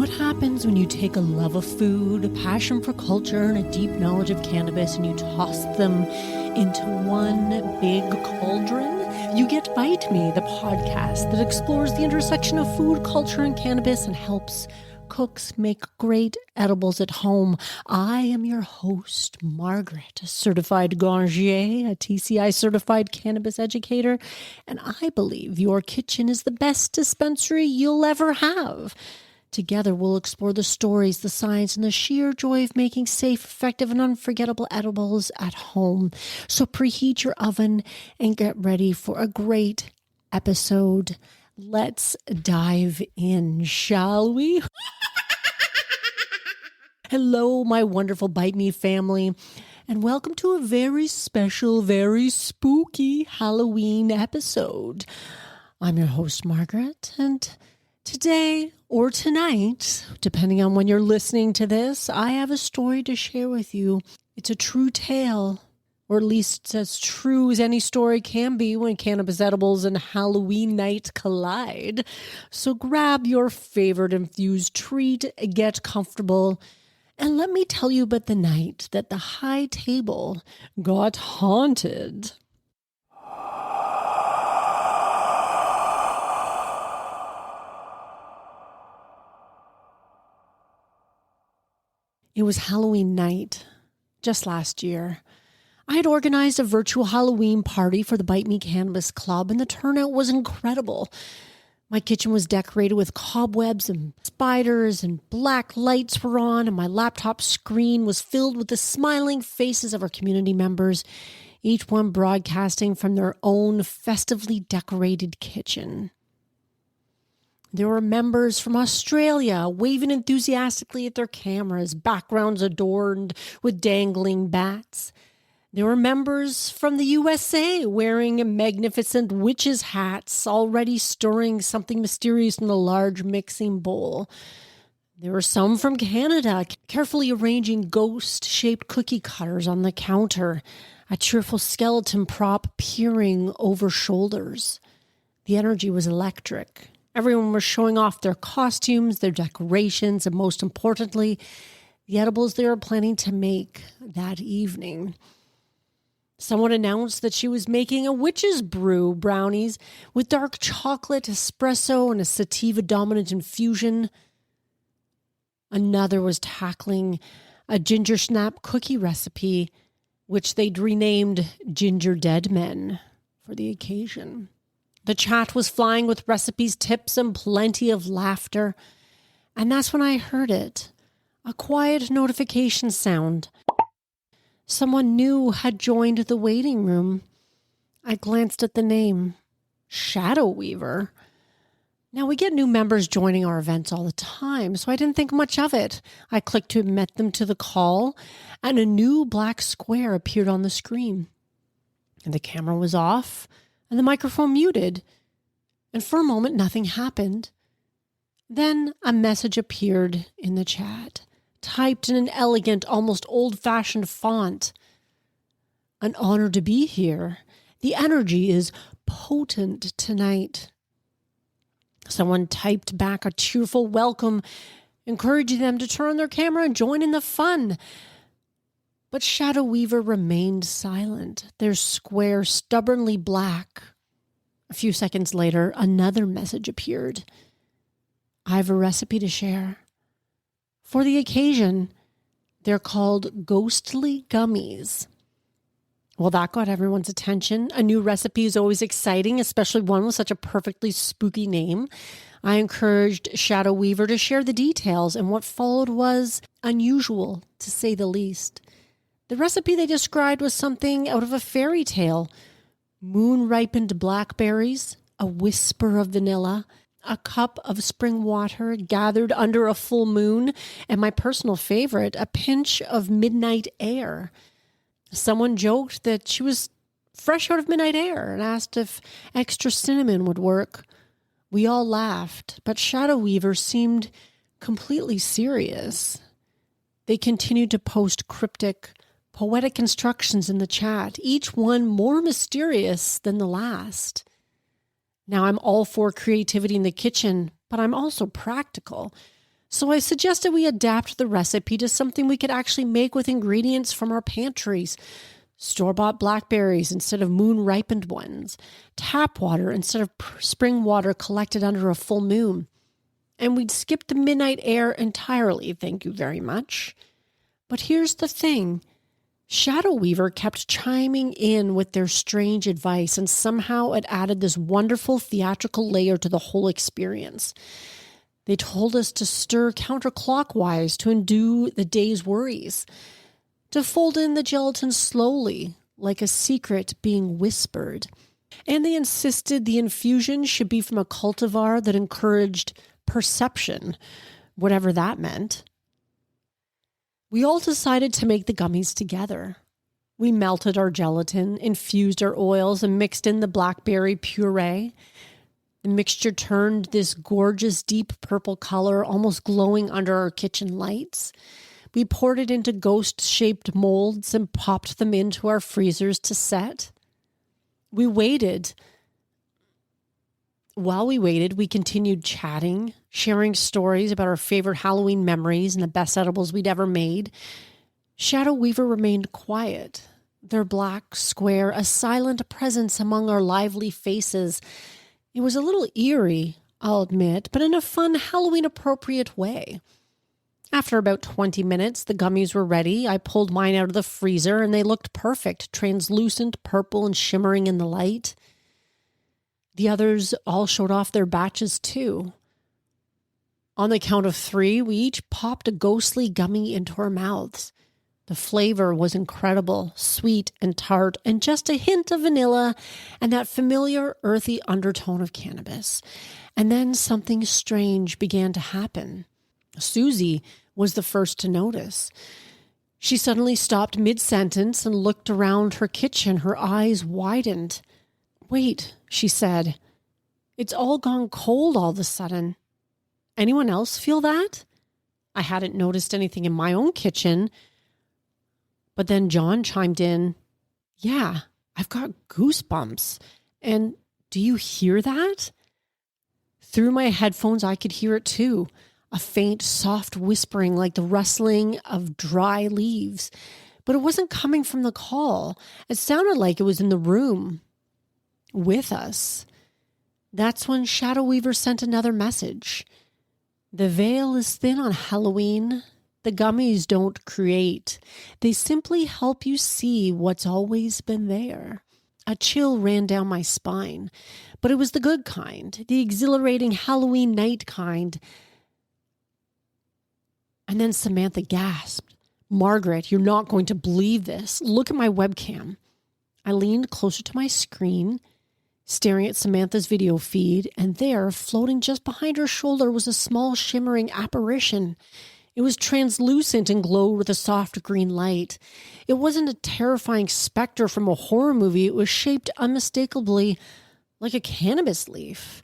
What happens when you take a love of food, a passion for culture, and a deep knowledge of cannabis and you toss them into one big cauldron? You get Bite Me, the podcast that explores the intersection of food, culture, and cannabis and helps cooks make great edibles at home. I am your host, Margaret, a certified gangier, a TCI certified cannabis educator, and I believe your kitchen is the best dispensary you'll ever have. Together, we'll explore the stories, the science, and the sheer joy of making safe, effective, and unforgettable edibles at home. So preheat your oven and get ready for a great episode. Let's dive in, shall we? Hello, my wonderful Bite Me family, and welcome to a very special, very spooky Halloween episode. I'm your host, Margaret, and today or tonight, depending on when you're listening to this, I have a story to share with you. It's a true tale, or at least as true as any story can be when cannabis edibles and Halloween night collide. So grab your favorite infused treat, get comfortable, and let me tell you about the night that the high table got haunted. It was Halloween night, just last year. I had organized a virtual Halloween party for the Bite Me Cannabis Club, and the turnout was incredible. My kitchen was decorated with cobwebs and spiders, and black lights were on, and my laptop screen was filled with the smiling faces of our community members, each one broadcasting from their own festively decorated kitchen. There were members from Australia waving enthusiastically at their cameras, backgrounds adorned with dangling bats. There were members from the USA wearing magnificent witches' hats, already stirring something mysterious in a large mixing bowl. There were some from Canada, carefully arranging ghost-shaped cookie cutters on the counter, a cheerful skeleton prop peering over shoulders. The energy was electric. Everyone was showing off their costumes, their decorations, and most importantly, the edibles they were planning to make that evening. Someone announced that she was making a witch's brew brownies with dark chocolate, espresso, and a sativa-dominant infusion. Another was tackling a ginger snap cookie recipe, which they'd renamed Ginger Dead Men for the occasion. The chat was flying with recipes, tips, and plenty of laughter. And that's when I heard it. A quiet notification sound. Someone new had joined the waiting room. I glanced at the name. Shadow Weaver. Now, we get new members joining our events all the time, so I didn't think much of it. I clicked to admit them to the call, and a new black square appeared on the screen. And the camera was off, and the microphone muted, and for a moment nothing happened. Then a message appeared in the chat, typed in an elegant, almost old-fashioned font. An honor to be here. The energy is potent tonight. Someone typed back a cheerful welcome, encouraging them to turn on their camera and join in the fun. But Shadow Weaver remained silent, their square stubbornly black. A few seconds later, another message appeared. I have a recipe to share. For the occasion, they're called ghostly gummies. Well, that got everyone's attention. A new recipe is always exciting, especially one with such a perfectly spooky name. I encouraged Shadow Weaver to share the details, and what followed was unusual, to say the least. The recipe they described was something out of a fairy tale. Moon-ripened blackberries, a whisper of vanilla, a cup of spring water gathered under a full moon, and my personal favorite, a pinch of midnight air. Someone joked that she was fresh out of midnight air and asked if extra cinnamon would work. We all laughed, but Shadow Weaver seemed completely serious. They continued to post cryptic, poetic instructions in the chat, each one more mysterious than the last. Now, I'm all for creativity in the kitchen, but I'm also practical. So I suggested we adapt the recipe to something we could actually make with ingredients from our pantries. Store-bought blackberries instead of moon-ripened ones. Tap water instead of spring water collected under a full moon. And we'd skip the midnight air entirely, thank you very much. But here's the thing. Shadow Weaver kept chiming in with their strange advice, and somehow it added this wonderful theatrical layer to the whole experience. They told us to stir counterclockwise to undo the day's worries, to fold in the gelatin slowly, like a secret being whispered. And they insisted the infusion should be from a cultivar that encouraged perception, whatever that meant. We all decided to make the gummies together. We melted our gelatin, infused our oils, and mixed in the blackberry puree. The mixture turned this gorgeous deep purple color, almost glowing under our kitchen lights. We poured it into ghost-shaped molds and popped them into our freezers to set. We waited. While we waited, we continued chatting, sharing stories about our favorite Halloween memories and the best edibles we'd ever made. Shadow Weaver remained quiet, their black square a silent presence among our lively faces. It was a little eerie, I'll admit, but in a fun Halloween-appropriate way. After about 20 minutes, the gummies were ready. I pulled mine out of the freezer, and they looked perfect, translucent, purple, and shimmering in the light. The others all showed off their batches, too. On the count of 3, we each popped a ghostly gummy into our mouths. The flavor was incredible, sweet and tart, and just a hint of vanilla and that familiar earthy undertone of cannabis. And then something strange began to happen. Susie was the first to notice. She suddenly stopped mid-sentence and looked around her kitchen. Her eyes widened. "Wait," she said. "It's all gone cold all of a sudden. Anyone else feel that?" I hadn't noticed anything in my own kitchen. But then John chimed in, "Yeah, I've got goosebumps. And do you hear that?" Through my headphones, I could hear it too. A faint, soft whispering like the rustling of dry leaves. But it wasn't coming from the call. It sounded like it was in the room with us. That's when Shadow Weaver sent another message. "The veil is thin on Halloween. The gummies don't create. They simply help you see what's always been there." A chill ran down my spine, but it was the good kind, the exhilarating Halloween night kind. And then Samantha gasped, "Margaret, you're not going to believe this. Look at my webcam." I leaned closer to my screen, staring at Samantha's video feed, and there, floating just behind her shoulder, was a small shimmering apparition. It was translucent and glowed with a soft green light. It wasn't a terrifying specter from a horror movie. It was shaped unmistakably like a cannabis leaf.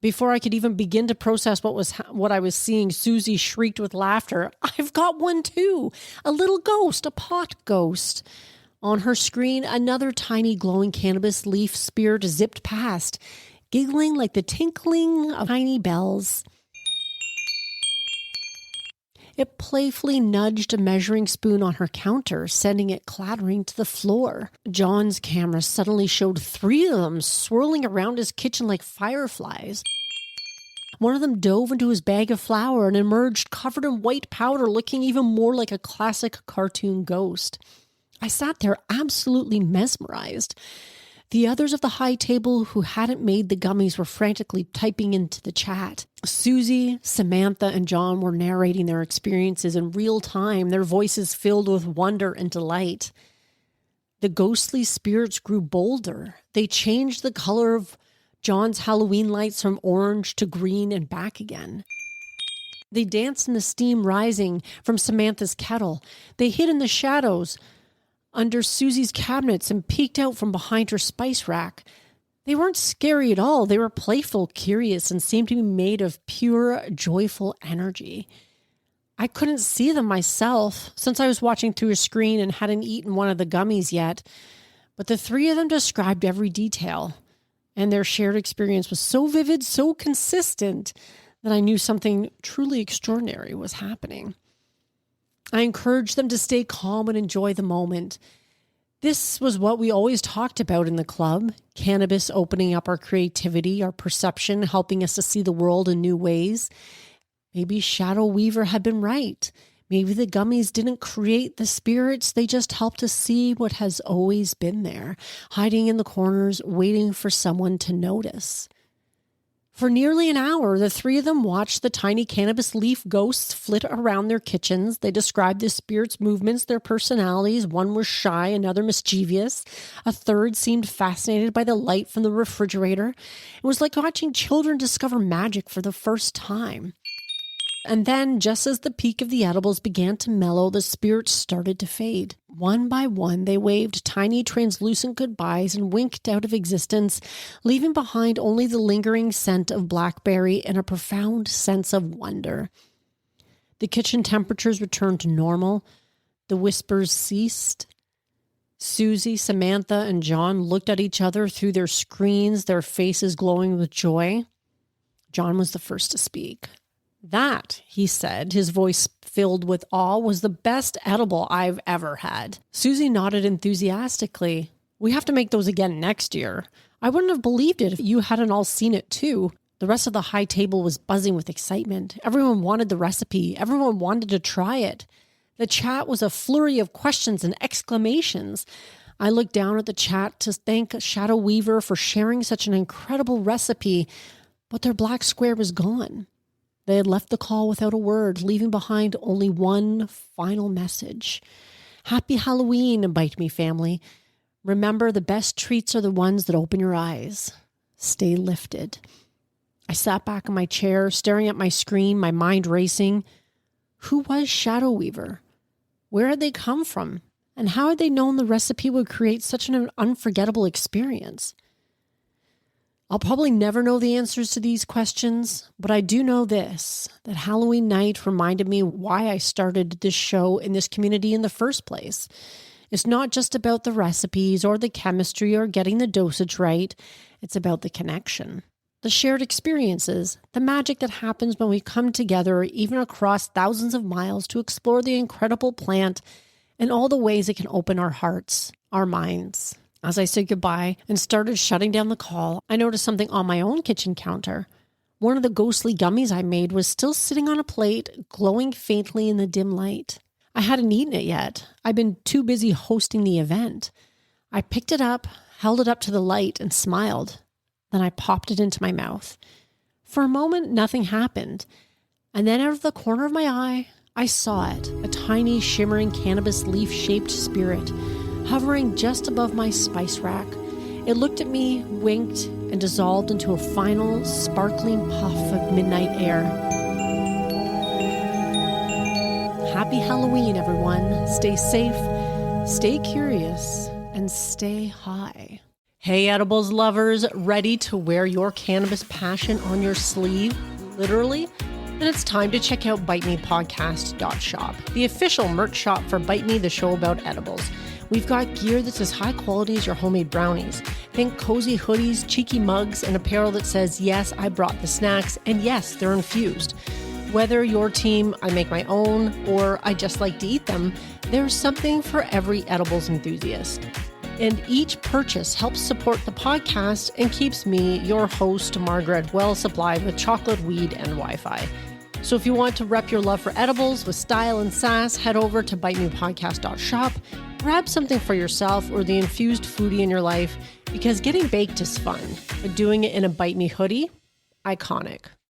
Before I could even begin to process what I was seeing, Susie shrieked with laughter. "I've got one too! A little ghost, a pot ghost." On her screen, another tiny glowing cannabis leaf spirit zipped past, giggling like the tinkling of tiny bells. It playfully nudged a measuring spoon on her counter, sending it clattering to the floor. John's camera suddenly showed 3 of them swirling around his kitchen like fireflies. One of them dove into his bag of flour and emerged covered in white powder, looking even more like a classic cartoon ghost. I sat there absolutely mesmerized. The others of the high table who hadn't made the gummies were frantically typing into the chat. Susie, Samantha, and John were narrating their experiences in real time, their voices filled with wonder and delight. The ghostly spirits grew bolder. They changed the color of John's Halloween lights from orange to green and back again. They danced in the steam rising from Samantha's kettle. They hid in the shadows under Susie's cabinets and peeked out from behind her spice rack. They weren't scary at all. They were playful, curious, and seemed to be made of pure, joyful energy. I couldn't see them myself since I was watching through a screen and hadn't eaten one of the gummies yet, but the 3 of them described every detail, and their shared experience was so vivid, so consistent, that I knew something truly extraordinary was happening. I encouraged them to stay calm and enjoy the moment. This was what we always talked about in the club, cannabis opening up our creativity, our perception, helping us to see the world in new ways. Maybe Shadow Weaver had been right. Maybe the gummies didn't create the spirits, they just helped us see what has always been there, hiding in the corners, waiting for someone to notice. For nearly an hour, the three of them watched the tiny cannabis leaf ghosts flit around their kitchens. They described the spirits' movements, their personalities. One was shy, another mischievous. A third seemed fascinated by the light from the refrigerator. It was like watching children discover magic for the first time. And then, just as the peak of the edibles began to mellow, the spirits started to fade. One by one, they waved tiny translucent goodbyes and winked out of existence, leaving behind only the lingering scent of blackberry and a profound sense of wonder. The kitchen temperatures returned to normal. The whispers ceased. Susie, Samantha, and John looked at each other through their screens, their faces glowing with joy. John was the first to speak. That, he said, his voice filled with awe, was the best edible I've ever had. Susie nodded enthusiastically. We have to make those again next year. I wouldn't have believed it if you hadn't all seen it too. The rest of the high table was buzzing with excitement. Everyone wanted the recipe. Everyone wanted to try it. The chat was a flurry of questions and exclamations. I looked down at the chat to thank Shadow Weaver for sharing such an incredible recipe, but their black square was gone. They had left the call without a word, leaving behind only one final message. Happy Halloween, Bite Me family. Remember, the best treats are the ones that open your eyes. Stay lifted. I sat back in my chair, staring at my screen, my mind racing. Who was Shadow Weaver? Where had they come from? And how had they known the recipe would create such an unforgettable experience? I'll probably never know the answers to these questions, but I do know this, that Halloween night reminded me why I started this show in this community in the first place. It's not just about the recipes or the chemistry or getting the dosage right. It's about the connection, the shared experiences, the magic that happens when we come together, even across thousands of miles, to explore the incredible plant and all the ways it can open our hearts, our minds. As I said goodbye and started shutting down the call, I noticed something on my own kitchen counter. One of the ghostly gummies I made was still sitting on a plate, glowing faintly in the dim light. I hadn't eaten it yet. I'd been too busy hosting the event. I picked it up, held it up to the light, and smiled. Then I popped it into my mouth. For a moment, nothing happened. And then out of the corner of my eye, I saw it, a tiny, shimmering cannabis leaf-shaped spirit, hovering just above my spice rack. It looked at me, winked, and dissolved into a final, sparkling puff of midnight air. Happy Halloween, everyone. Stay safe, stay curious, and stay high. Hey, edibles lovers, ready to wear your cannabis passion on your sleeve, literally? Then it's time to check out bitemepodcast.shop, the official merch shop for Bite Me, the show about edibles. We've got gear that's as high quality as your homemade brownies. Think cozy hoodies, cheeky mugs, and apparel that says, yes, I brought the snacks, and yes, they're infused. Whether your team, I make my own, or I just like to eat them, there's something for every edibles enthusiast. And each purchase helps support the podcast and keeps me, your host, Margaret, well supplied with chocolate, weed, and Wi-Fi. So if you want to rep your love for edibles with style and sass, head over to bitemepodcast.shop. Grab something for yourself or the infused foodie in your life, because getting baked is fun, but doing it in a Bite Me hoodie, iconic.